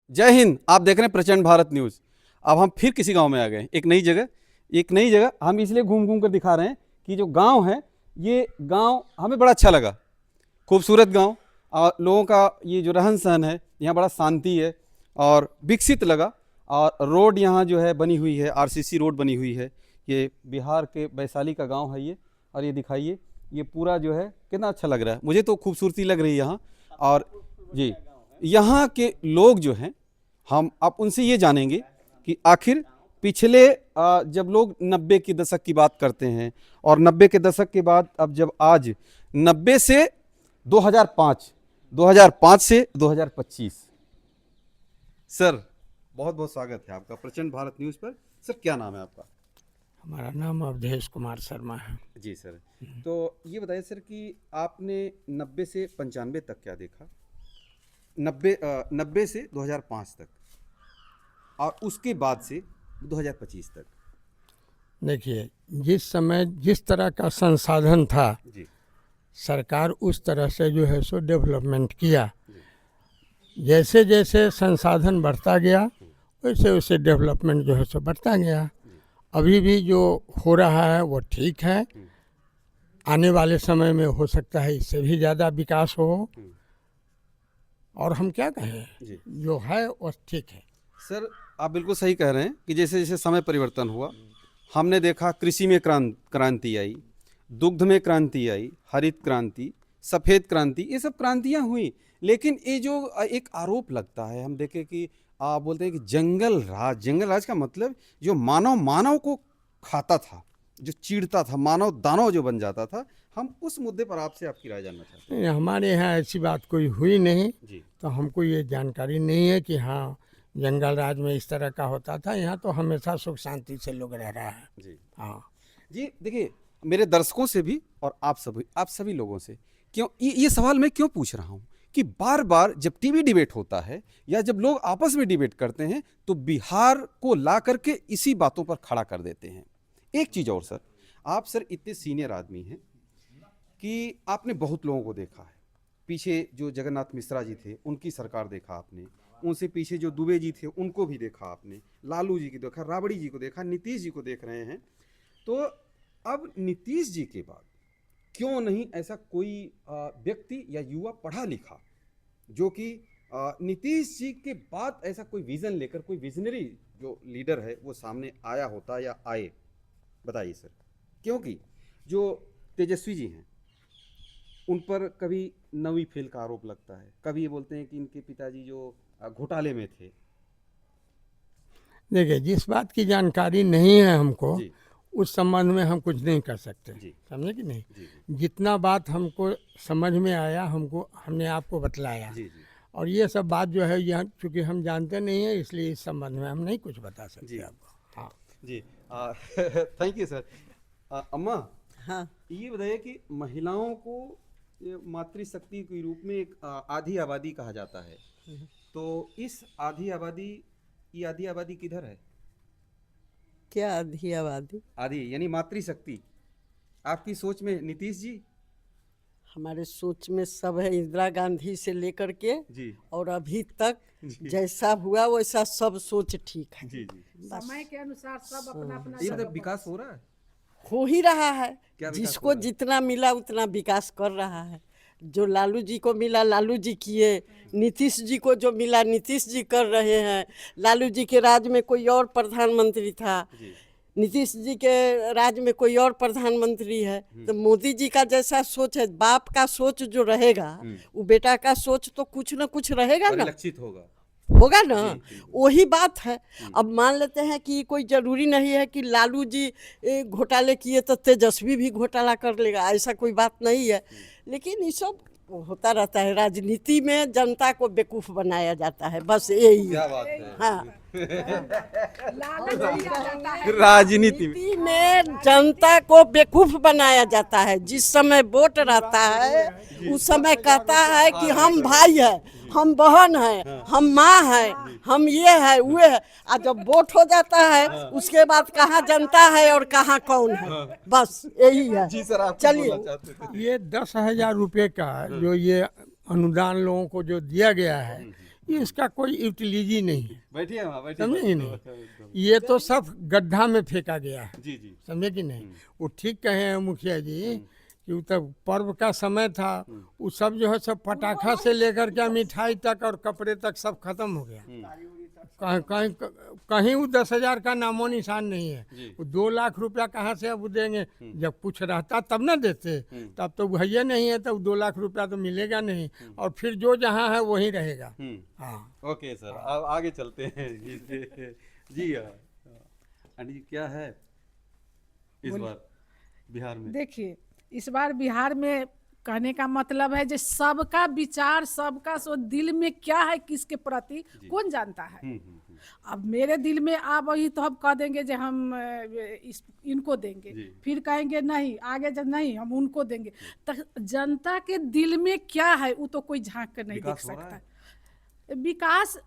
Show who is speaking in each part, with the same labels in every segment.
Speaker 1: जय हिंद। आप देख रहे हैं प्रचंड भारत न्यूज़। अब हम फिर किसी गांव में आ गए, एक नई जगह हम इसलिए घूम घूम कर दिखा रहे हैं कि जो गांव है, ये गांव हमें बड़ा अच्छा लगा। खूबसूरत गांव और लोगों का ये जो रहन सहन है यहाँ बड़ा शांति है और विकसित लगा। और रोड यहाँ जो है बनी हुई है, आरसीसी रोड बनी हुई है। ये बिहार के वैशाली का गांव है ये। और ये दिखाइए, ये पूरा जो है कितना अच्छा लग रहा है, मुझे तो खूबसूरती लग रही है यहाँ। और जी, यहाँ के लोग जो हैं, हम अब उनसे ये जानेंगे कि आखिर पिछले जब लोग 90 के दशक की बात करते हैं और 90 के दशक के बाद अब जब आज 90 से 2005, 2005 से 2025। सर बहुत बहुत स्वागत है आपका प्रचंड भारत न्यूज़ पर। सर क्या नाम है आपका?
Speaker 2: हमारा नाम अवधेश कुमार शर्मा है।
Speaker 1: जी सर, तो ये बताइए सर कि आपने 90 से 95 तक क्या देखा? 90 से 2005 तक और उसके बाद से 2025 तक।
Speaker 2: देखिए, जिस समय जिस तरह का संसाधन था,
Speaker 1: जी
Speaker 2: सरकार उस तरह से जो है सो डेवलपमेंट किया। जैसे जैसे संसाधन बढ़ता गया वैसे वैसे डेवलपमेंट जो है सो बढ़ता गया। अभी भी जो हो रहा है वो ठीक है। आने वाले समय में हो सकता है इससे भी ज़्यादा विकास हो। और हम क्या कहें,
Speaker 1: जी
Speaker 2: जो है वो ठीक है।
Speaker 1: सर, आप बिल्कुल सही कह रहे हैं कि जैसे जैसे समय परिवर्तन हुआ, हमने देखा कृषि में क्रांति आई, दुग्ध में क्रांति आई, हरित क्रांति, सफ़ेद क्रांति, ये सब क्रांतियाँ हुई। लेकिन ये जो एक आरोप लगता है, हम देखें कि आप बोलते हैं कि जंगल राज का मतलब जो मानव को खाता था, जो चीड़ता था, मानव दानव जो बन जाता था। हम उस मुद्दे पर आपसे आपकी राय जानना चाहते हैं।
Speaker 2: हमारे यहाँ ऐसी बात कोई हुई नहीं,
Speaker 1: जी
Speaker 2: तो हमको ये जानकारी नहीं है कि हाँ जंगल राज में इस तरह का होता था। यहाँ तो हमेशा सुख शांति से लोग रह रहा है।
Speaker 1: जी
Speaker 2: हाँ
Speaker 1: जी, देखिए मेरे दर्शकों से भी और आप सभी लोगों से क्यों ये सवाल मैं क्यों पूछ रहा हूँ कि बार बार जब टीवी डिबेट होता है या जब लोग आपस में डिबेट करते हैं तो बिहार को ला करके इसी बातों पर खड़ा कर देते हैं। एक चीज़ और सर, आप सर इतने सीनियर आदमी हैं कि आपने बहुत लोगों को देखा है। पीछे जो जगन्नाथ मिश्रा जी थे उनकी सरकार देखा आपने, उनसे पीछे जो दुबे जी थे उनको भी देखा आपने, लालू जी की देखा, राबड़ी जी को देखा, नीतीश जी को देख रहे हैं। तो अब नीतीश जी के बाद क्यों नहीं ऐसा कोई व्यक्ति या युवा पढ़ा लिखा जो कि नीतीश जी के बाद ऐसा कोई विजन लेकर, कोई विजनरी जो लीडर है वो सामने आया होता या आए? बताइए सर। क्योंकि जो तेजस्वी जी हैं उन पर कभी 9वीं फेल का आरोप लगता है, कभी ये बोलते हैं कि इनके पिताजी जो घोटाले में थे।
Speaker 2: देखिए, जिस बात की जानकारी नहीं है हमको,
Speaker 1: जी
Speaker 2: उस संबंध में हम कुछ नहीं कर सकते।
Speaker 1: जी
Speaker 2: समझे कि नहीं?
Speaker 1: जी जी
Speaker 2: जितना बात हमको समझ में आया हमने आपको बतलाया।
Speaker 1: जी जी
Speaker 2: और ये सब बात जो है यहाँ चूँकि हम जानते नहीं हैं, इसलिए इस संबंध में हम नहीं कुछ बता सकते
Speaker 1: जी
Speaker 2: आपको। हाँ
Speaker 1: जी थैंक यू सर। अम्मा,
Speaker 3: हाँ,
Speaker 1: ये बताइए कि महिलाओं को ये मातृशक्ति के रूप में एक आधी आबादी कहा जाता है, तो इस ये आधी आबादी किधर है?
Speaker 3: क्या आधी आबादी?
Speaker 1: आधी यानी मातृशक्ति आपकी सोच में नीतीश जी?
Speaker 3: हमारे सोच में सब है, इंदिरा गांधी से लेकर के
Speaker 1: जी
Speaker 3: और अभी तक
Speaker 1: जी
Speaker 3: जैसा हुआ वैसा सब सोच ठीक है।
Speaker 1: जी जी,
Speaker 4: समय के अनुसार सब अपना अपना
Speaker 1: ये मतलब विकास हो रहा है?
Speaker 3: हो ही रहा है।
Speaker 1: क्या विकास
Speaker 3: जिसको
Speaker 1: हो रहा है?
Speaker 3: जितना मिला उतना विकास कर रहा है। जो लालू जी को मिला लालू जी किए, नीतीश जी को जो मिला नीतीश जी कर रहे हैं। लालू जी के राज में कोई और प्रधानमंत्री था,
Speaker 1: जी
Speaker 3: नीतीश जी के राज्य में कोई और प्रधानमंत्री है। तो मोदी जी का जैसा सोच है, बाप का सोच जो रहेगा वो बेटा का सोच तो कुछ ना कुछ रहेगा ना,
Speaker 1: परिलक्षित होगा।
Speaker 3: होगा ना। वही बात है। अब मान लेते हैं कि कोई जरूरी नहीं है कि लालू जी घोटाले किए तो तेजस्वी भी घोटाला कर लेगा, ऐसा कोई बात नहीं है। लेकिन ये सब होता रहता है। राजनीति में जनता को बेवकूफ़ बनाया जाता है, बस यही
Speaker 1: क्या
Speaker 3: है।
Speaker 1: बात है।
Speaker 3: हाँ,
Speaker 4: लालच दिया जाता है।
Speaker 1: राजनीति में
Speaker 3: राजनीति में जनता को बेवकूफ बनाया जाता है। जिस समय वोट रहता है उस समय कहता है कि हम भाई है, हम बहन है, हम माँ है, हम ये है वो है। और जब वोट हो जाता है उसके बाद कहाँ जनता है और कहाँ कौन है, बस यही है।
Speaker 1: जी सर, आप
Speaker 3: चलिए।
Speaker 1: बोलना चाहते थे?
Speaker 2: ये 10,000 रुपये का जो ये अनुदान लोगों को जो दिया गया है, ये इसका कोई यूटिलिटी ही नहीं है,
Speaker 1: बैठिए वहाँ, बैठिए,
Speaker 2: समझे कि
Speaker 1: बैठिए,
Speaker 2: नहीं। ये तो सब गड्ढा में फेंका गया है,
Speaker 1: जी जी,
Speaker 2: समझे कि नहीं। वो ठीक कहे हैं मुखिया जी कि वो तब पर्व का समय था, वो सब जो है सब पटाखा से लेकर के मिठाई तक और कपड़े तक सब खत्म हो गया। कहीं कहीं कहीं वो 10,000 का नामो निशान नहीं है।
Speaker 1: जी।
Speaker 2: वो 2 लाख रुपया कहाँ से अब देंगे, जब कुछ रहता तब ना देते, तब तो भैया नहीं है, तब 2 लाख रुपया तो मिलेगा नहीं, और फिर जो जहाँ है वहीं रहेगा। हाँ,
Speaker 1: ओके सर, अब आगे चलते हैं जी। आंटी जी, क्या है इस बार बिहार में?
Speaker 4: देखिए, इस बार बिहार में कहने का मतलब है जो सबका विचार, सबका सो दिल में क्या है किसके प्रति कौन जानता है। अब मेरे दिल में आप वही तो हम कह देंगे जो हम इनको देंगे, फिर कहेंगे नहीं आगे जब नहीं हम उनको देंगे। तो जनता के दिल में क्या है वो तो कोई झांक कर नहीं देख सकता। विकास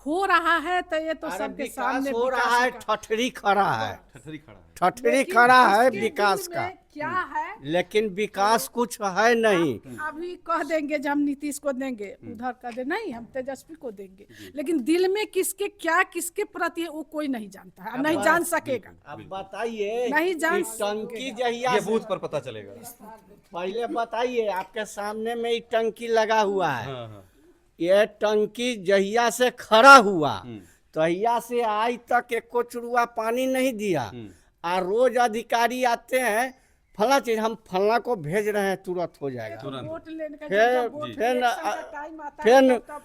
Speaker 4: हो रहा है तो ये तो सबके सामने
Speaker 2: हो रहा है, ठठरी खड़ा है,
Speaker 1: ठठरी खड़ा है।
Speaker 2: ठठरी
Speaker 4: लेकिन
Speaker 2: खड़ा है
Speaker 4: उसके
Speaker 2: विकास
Speaker 4: दिल
Speaker 2: का,
Speaker 4: में क्या है
Speaker 2: लेकिन विकास कुछ है नहीं।
Speaker 4: अभी कह देंगे जब हम नीतीश को देंगे, उधर कह दे नहीं हम तेजस्वी को देंगे, लेकिन दिल में किसके क्या किसके प्रति है वो कोई नहीं जानता है, नहीं जान सकेगा।
Speaker 2: अब बताइए,
Speaker 4: नहीं जान
Speaker 2: कि टंकी जहिया
Speaker 1: ये
Speaker 2: से-
Speaker 1: बूथ पर पता चलेगा।
Speaker 2: पहले बताइए, आपके सामने में ही टंकी लगा हुआ है।
Speaker 1: हाँ।
Speaker 2: ये टंकी जहिया से खड़ा हुआ तहिया से आज तक एको चुरुआ पानी नहीं दिया। और रोज अधिकारी आते हैं, फला चीज हम फला को भेज रहे हैं, तुरंत हो जाएगा।
Speaker 4: वोट लेने का
Speaker 2: फिर-
Speaker 4: जब वोट
Speaker 2: फिर-
Speaker 4: इलेक्शन का टाइम आता
Speaker 2: फिर
Speaker 4: है तब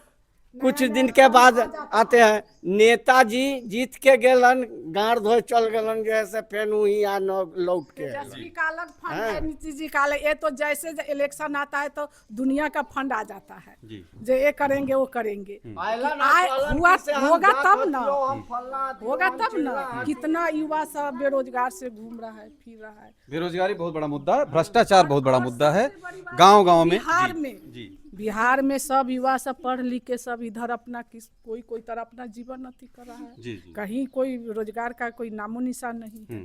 Speaker 2: कुछ
Speaker 4: नया
Speaker 2: दिन
Speaker 4: नया
Speaker 2: के
Speaker 4: काम
Speaker 2: बाद
Speaker 4: आ जाता
Speaker 2: आते हैं, नेताजी जीत के गेलन, गाड़ धोए चल गेलन, जैसे फिर वही आ लौट के।
Speaker 4: तेजस्वी का अलग फंड है, नीतीश जी का अलग। ये तो जैसे इलेक्शन आता है तो दुनिया का फंड आ जाता है,
Speaker 1: जी।
Speaker 4: जो ये करेंगे वो करेंगे। होगा तब ना, होगा तब ना। कितना युवा सब बेरोजगार से घूम रहा है, फिर रहा है।
Speaker 1: बेरोजगारी बहुत बड़ा मुद्दा है, भ्रष्टाचार बहुत बड़ा मुद्दा है गांव-गांव में।
Speaker 4: बिहार
Speaker 1: जी,
Speaker 4: में
Speaker 1: जी,
Speaker 4: बिहार में सब युवा सब पढ़ लिख के सब इधर अपना कोई तरह अपना जीवन अति कर रहा है।
Speaker 1: जी, जी।
Speaker 4: कहीं कोई रोजगार का कोई नामो निशान नहीं है।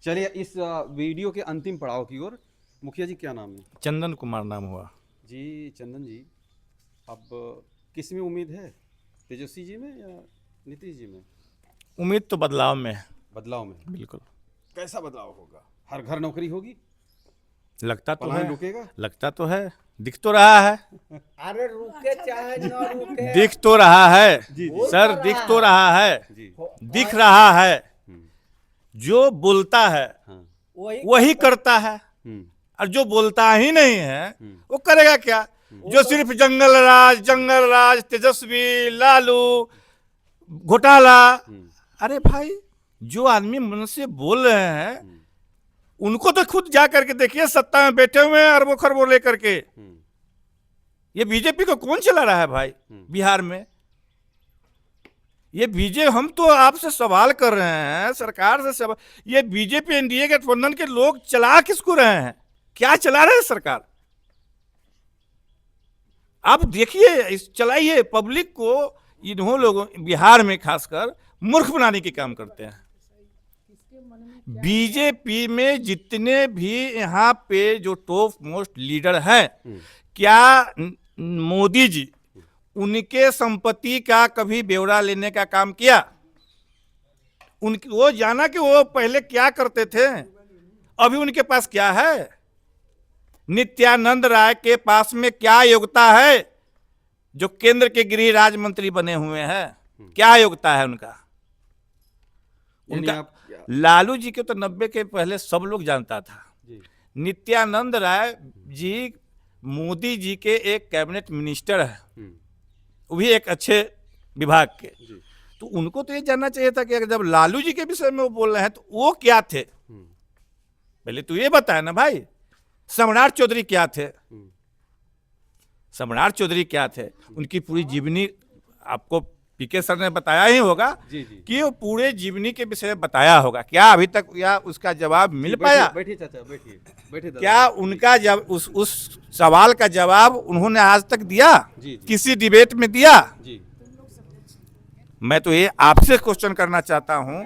Speaker 1: चलिए इस वीडियो के अंतिम पड़ाव की ओर। मुखिया जी, क्या नाम है?
Speaker 5: चंदन कुमार नाम हुआ।
Speaker 1: जी चंदन जी, अब किस में उम्मीद है, तेजस्वी जी में या नीतीश जी में?
Speaker 5: उम्मीद तो बदलाव में है,
Speaker 1: बदलाव में।
Speaker 5: बिल्कुल।
Speaker 1: कैसा बदलाव होगा? हर घर नौकरी होगी?
Speaker 5: लगता तो
Speaker 1: पलायन
Speaker 5: है,
Speaker 1: रुकेगा?
Speaker 5: लगता तो है, दिख तो रहा है,
Speaker 2: अरे रुके चाहे न रुके,
Speaker 5: दिख तो रहा है सर, दिख तो रहा है,
Speaker 1: जी।
Speaker 5: दिख रहा है। जो बोलता है
Speaker 1: हाँ।
Speaker 5: वही करता है, और जो बोलता ही नहीं है वो करेगा क्या? जो सिर्फ जंगल राज, तेजस्वी, लालू, घोटाला। अरे भाई, जो आदमी मन से बोल रहे हैं उनको तो खुद जा करके देखिए, सत्ता में बैठे हुए हैं अरबों खरबों लेकर के। ये बीजेपी को कौन चला रहा है भाई बिहार में? ये बीजेपी, हम तो आपसे सवाल कर रहे हैं, सरकार से सवाल, ये बीजेपी एनडीए गठबंधन के लोग चला किसको रहे हैं? क्या चला रहे हैं सरकार? आप देखिए, चलाइए। पब्लिक को इन्हों लोगों बिहार में खासकर मूर्ख बनाने के काम करते हैं। बीजेपी में जितने भी यहाँ पे जो टॉप मोस्ट लीडर हैं, क्या मोदी जी उनके संपत्ति का कभी ब्यौरा लेने का काम किया? उनकी वो जाना कि वो पहले क्या करते थे, अभी उनके पास क्या है? नित्यानंद राय के पास में क्या योग्यता है जो केंद्र के गृह राज्य मंत्री बने हुए हैं? क्या योग्यता है उनका? लालू जी के तो 90 के पहले सब लोग जानता था। नित्यानंद राय जी मोदी जी के एक कैबिनेट मिनिस्टर है, वो भी एक अच्छे विभाग के। तो उनको तो ये जानना चाहिए था कि अगर जब लालू जी के विषय में वो बोल रहे हैं तो वो क्या थे? पहले तो ये बताया ना भाई, सम्राट चौधरी क्या थे? सम्राट चौधरी क्या थे? उनकी पूरी जीवनी आपको पीके सर ने बताया ही होगा कि वो पूरे जीवनी के विषय में बताया होगा। क्या अभी तक या उसका जवाब मिल पाया?
Speaker 1: बैठिए चाचा, बैठिए।
Speaker 5: क्या उनका जब उस सवाल का जवाब उन्होंने आज तक दिया? किसी डिबेट में दिया? मैं तो ये आपसे क्वेश्चन करना चाहता हूं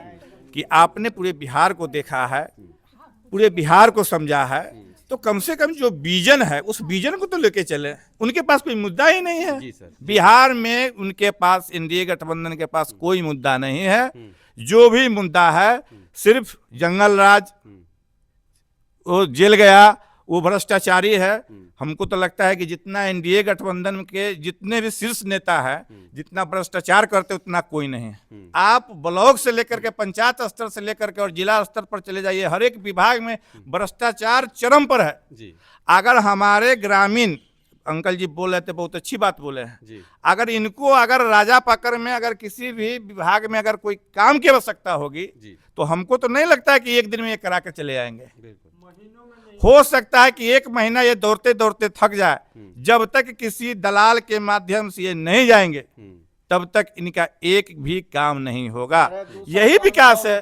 Speaker 5: कि आपने पूरे बिहार को देखा है, पूरे बिहार को समझा है, तो कम से कम जो विजन है उस विजन को तो लेके चले। उनके पास कोई मुद्दा ही नहीं है।
Speaker 1: जी सर।
Speaker 5: बिहार में उनके पास, एनडीए गठबंधन के पास कोई मुद्दा नहीं है। जो भी मुद्दा है सिर्फ जंगल राज, वो जेल गया, वो भ्रष्टाचारी है। हमको तो लगता है कि जितना एनडीए गठबंधन के जितने भी शीर्ष नेता है, जितना भ्रष्टाचार करते उतना कोई नहीं है। आप ब्लॉक से लेकर के पंचायत स्तर से लेकर के और जिला स्तर पर चले जाइए, हर एक विभाग में भ्रष्टाचार चरम पर है।
Speaker 1: जी
Speaker 5: अगर हमारे ग्रामीण, अंकल जी बोल रहे थे, बहुत अच्छी बात बोले हैं,
Speaker 1: जी
Speaker 5: अगर इनको अगर राजा पाकर में अगर किसी भी विभाग में अगर कोई काम की आवश्यकता होगी
Speaker 1: जी
Speaker 5: तो हमको तो नहीं लगता है कि एक दिन में ये करा के चले आएंगे।
Speaker 1: बिल्कुल।
Speaker 5: हो सकता है कि एक महीना ये दौड़ते दौड़ते थक जाए। जब तक किसी दलाल के माध्यम से ये नहीं जाएंगे तब तक इनका एक भी काम नहीं होगा। यही विकास है।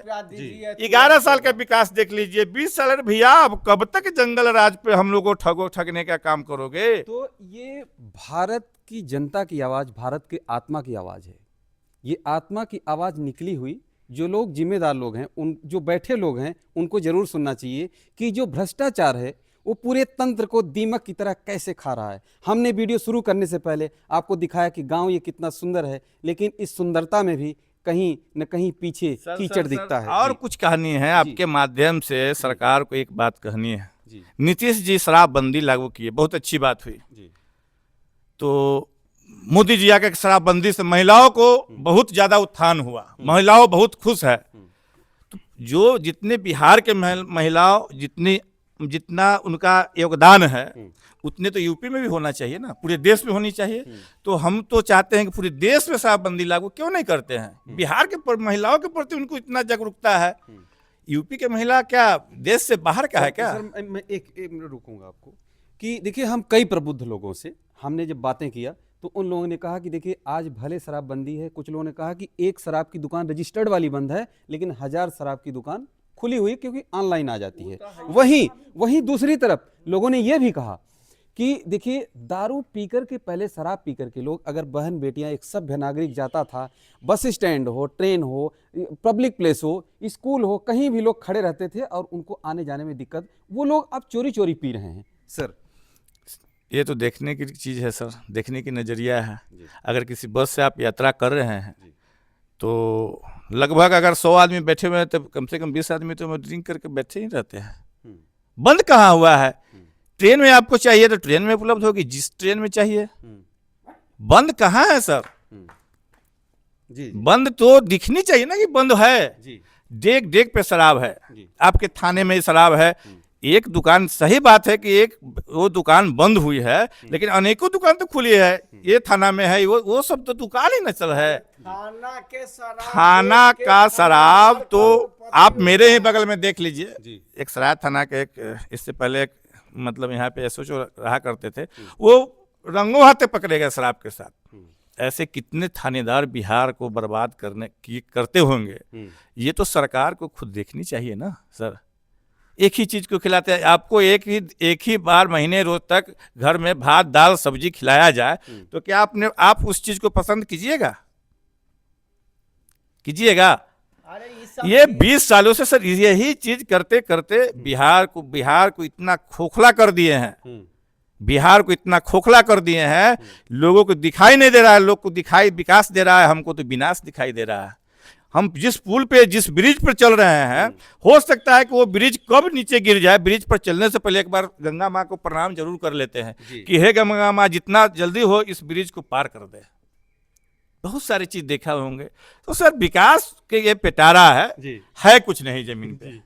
Speaker 5: 11 साल का विकास देख लीजिए, 20 साल। अरे भैया, अब कब तक जंगल राज पे हम लोग को ठगने का काम करोगे?
Speaker 1: तो ये भारत की जनता की आवाज़, भारत के आत्मा की आवाज़ है। ये आत्मा की आवाज़ निकली हुई, जो लोग जिम्मेदार लोग हैं, उन जो बैठे लोग हैं, उनको ज़रूर सुनना चाहिए कि जो भ्रष्टाचार है वो पूरे तंत्र को दीमक की तरह कैसे खा रहा है। हमने वीडियो शुरू करने से पहले आपको दिखाया कि गांव ये कितना सुंदर है, लेकिन इस सुंदरता में भी कहीं न कहीं पीछे कीचड़ दिखता है।
Speaker 5: और
Speaker 1: जी,
Speaker 5: कुछ कहानी है आपके माध्यम से, सरकार को एक बात कहनी है।
Speaker 1: जी
Speaker 5: नीतीश जी शराबबंदी लागू किए, बहुत अच्छी बात हुई।
Speaker 1: जी
Speaker 5: तो मोदी जी आके शराबबंदी से महिलाओं को बहुत ज्यादा उत्थान हुआ, महिलाओं बहुत खुश है। तो जो जितने बिहार के महिलाओं जितना उनका योगदान है उतने तो यूपी में भी होना चाहिए ना, पूरे देश में होनी चाहिए। तो हम तो चाहते हैं कि पूरे देश में शराबबंदी लागू क्यों नहीं करते हैं? बिहार के महिलाओं के प्रति उनको इतना जागरूकता है। यूपी के महिला क्या देश से बाहर का है क्या?
Speaker 1: सर, मैं एक मिनट रुकूंगा आपको कि देखिए, हम कई प्रबुद्ध लोगों से हमने जब बातें किया तो उन लोगों ने कहा कि देखिए, आज भले शराबबंदी है, कुछ लोगों ने कहा कि एक शराब की दुकान रजिस्टर्ड वाली बंद है, लेकिन 1000 शराब की दुकान खुली हुई है क्योंकि ऑनलाइन आ जाती है। वहीं दूसरी तरफ लोगों ने यह भी कहा कि देखिए, दारू पीकर के, पहले शराब पीकर के लोग, अगर बहन बेटियां, एक सभ्य नागरिक जाता था, बस स्टैंड हो, ट्रेन हो, पब्लिक प्लेस हो, स्कूल हो, कहीं भी लोग खड़े रहते थे और उनको आने जाने में दिक्कत, वो लोग अब चोरी चोरी पी रहे हैं। सर,
Speaker 5: ये तो देखने की चीज़ है सर, देखने की नज़रिया है। अगर किसी बस से आप यात्रा कर रहे हैं तो लगभग अगर 100 आदमी बैठे हुए हैं तो कम से कम 20 आदमी तो ड्रिंक करके बैठे ही रहते हैं। बंद कहाँ हुआ है? ट्रेन में आपको चाहिए तो ट्रेन में उपलब्ध होगी, जिस ट्रेन में चाहिए। बंद कहाँ है सर?
Speaker 1: जी
Speaker 5: बंद तो दिखनी चाहिए ना कि बंद है।
Speaker 1: जी
Speaker 5: डेग डेग पे शराब है,
Speaker 1: जी।
Speaker 5: आपके थाने में शराब है। एक दुकान, सही बात है कि एक वो दुकान बंद हुई है, लेकिन अनेकों दुकान तो खुली है। ये थाना में है, वो सब तो दुकान ही नचल है। थाना का शराब तो आप मेरे ही बगल में देख लीजिए।
Speaker 1: जी।
Speaker 5: एक सराय थाना के एक, इससे पहले एक, मतलब यहाँ पे एसओ रहा करते थे, वो रंगों हाथे पकड़े गए शराब के साथ। ऐसे कितने थानेदार बिहार को बर्बाद करते होंगे। ये तो सरकार को खुद देखनी चाहिए ना सर। एक ही चीज को खिलाते हैं आपको, एक ही बार महीने रोज तक घर में भात दाल सब्जी खिलाया जाए तो क्या आप उस चीज को पसंद कीजिएगा? ये 20 सालों से सर यही चीज करते करते बिहार को इतना खोखला कर दिए हैं। बिहार को इतना खोखला कर दिए हैं, लोगों को दिखाई नहीं दे रहा है। लोग को दिखाई विकास दे रहा है, हमको तो विनाश दिखाई दे रहा है। हम जिस पुल पे, जिस ब्रिज पर चल रहे हैं, हो सकता है कि वो ब्रिज कब नीचे गिर जाए। ब्रिज पर चलने से पहले एक बार गंगा माँ को प्रणाम जरूर कर लेते हैं कि हे गंगा माँ, जितना जल्दी हो इस ब्रिज को पार कर दे। बहुत सारी चीज देखा होंगे। तो सर विकास के ये पिटारा है कुछ नहीं जमीन पे।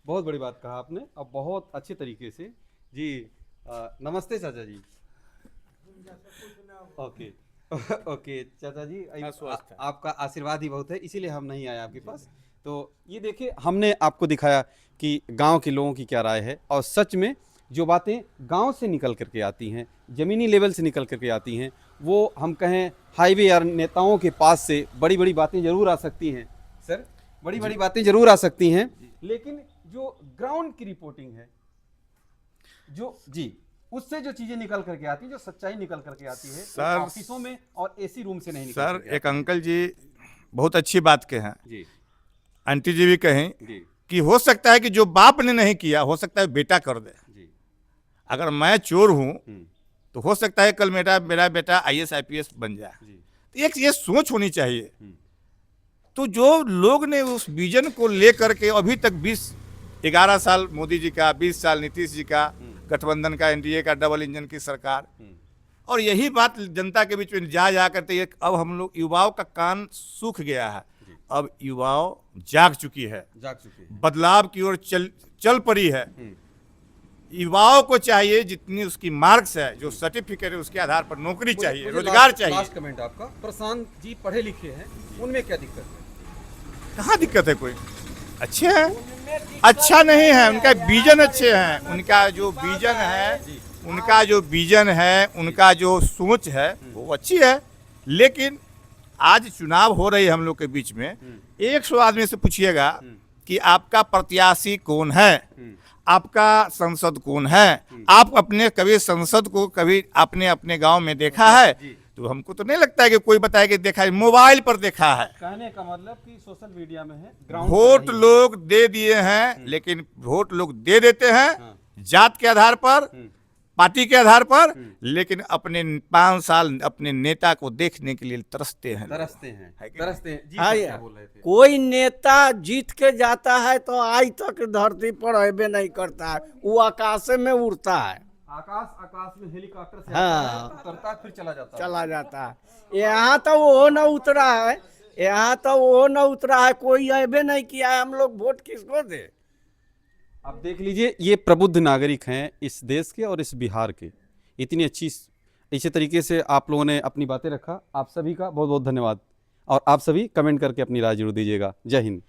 Speaker 1: बहुत बड़ी बात कहा आपने, और बहुत अच्छे तरीके से। जी नमस्ते चाचा जी। ओके ओके चाचा जी, आपका आशीर्वाद ही बहुत है, इसीलिए हम नहीं आए आपके पास। तो ये देखिए, हमने आपको दिखाया कि गांव के लोगों की क्या राय है, और सच में जो बातें गांव से निकल करके आती हैं, ज़मीनी लेवल से निकल करके आती हैं, वो हम कहें हाईवे या नेताओं के पास से बड़ी बड़ी बातें ज़रूर आ सकती हैं सर, बड़ी बड़ी बातें ज़रूर आ सकती हैं, लेकिन जो ग्राउंड की रिपोर्टिंग है, जो उससे जो चीजें निकल करके आती है, जो सच्चाई निकल करके आती है
Speaker 5: सर,
Speaker 1: ऑफिसों में और एसी रूम से नहीं निकल
Speaker 5: सर।
Speaker 1: करके
Speaker 5: एक अंकल जी बहुत अच्छी बात कहे हैं,
Speaker 1: जी
Speaker 5: आंटी जी भी कहें
Speaker 1: जी
Speaker 5: कि हो सकता है कि जो बाप ने नहीं किया, हो सकता है बेटा कर दे।
Speaker 1: जी
Speaker 5: अगर मैं चोर हूँ तो हो सकता है कल मेरा बेटा IAS IPS बन जाए। तो एक ये सोच होनी चाहिए। तो जो लोग ने उस विजन को लेकर के अभी तक 11 साल मोदी जी का, 20 साल नीतीश जी का, गठबंधन का, NDA का डबल इंजन की सरकार, और यही बात जनता के बीच में जा करते हैं। अब हम लोग युवाओं का कान सूख गया है, अब युवाओं जाग चुकी है, बदलाव की ओर चल पड़ी है। युवाओं को चाहिए जितनी उसकी मार्क्स है, जो सर्टिफिकेट है, उसके आधार पर नौकरी चाहिए, रोजगार चाहिए।
Speaker 1: लास्ट कमेंट आपका, प्रशांत जी पढ़े लिखे हैं, उनमें क्या दिक्कत है?
Speaker 5: कहाँ दिक्कत है? कोई अच्छे हैं, अच्छा नहीं है, उनका विजन अच्छे हैं, उनका जो विजन है, उनका जो सोच है वो अच्छी है। लेकिन आज चुनाव हो रही है हम लोग के बीच में, 100 आदमी से पूछिएगा कि आपका प्रत्याशी कौन है, आपका सांसद कौन है, आप अपने कभी सांसद को कभी आपने अपने गांव में देखा है? तो हमको तो नहीं लगता है कि कोई बताए कि देखा है, मोबाइल पर देखा है।
Speaker 1: कहने का मतलब कि सोशल मीडिया में है,
Speaker 5: वोट लोग दे दिए हैं, लेकिन वोट लोग दे देते हैं जात के आधार पर, पार्टी के आधार पर, लेकिन अपने 5 साल अपने नेता को देखने के लिए तरसते हैं।
Speaker 1: जी,
Speaker 3: हाँ,
Speaker 1: क्या बोल रहे थे?
Speaker 3: कोई नेता जीत के जाता है तो आज तक धरती पर अबे नहीं करता है, वो आकाश में उड़ता है,
Speaker 1: आकाश में हेलीकॉप्टर से
Speaker 3: हाँ।
Speaker 1: आता है, उतरता है, फिर
Speaker 3: चला जाता है। यहाँ तो वो न उतरा है, कोई अबे नहीं किया है, हम लोग वोट किसको दे?
Speaker 1: अब देख लीजिए, ये प्रबुद्ध नागरिक हैं इस देश के और इस बिहार के। इतनी अच्छे तरीके से आप लोगों ने अपनी बातें रखा। आप सभी का बहुत बहुत धन्यवाद, और आप सभी कमेंट करके अपनी राय जरूर दीजिएगा। जय हिंद।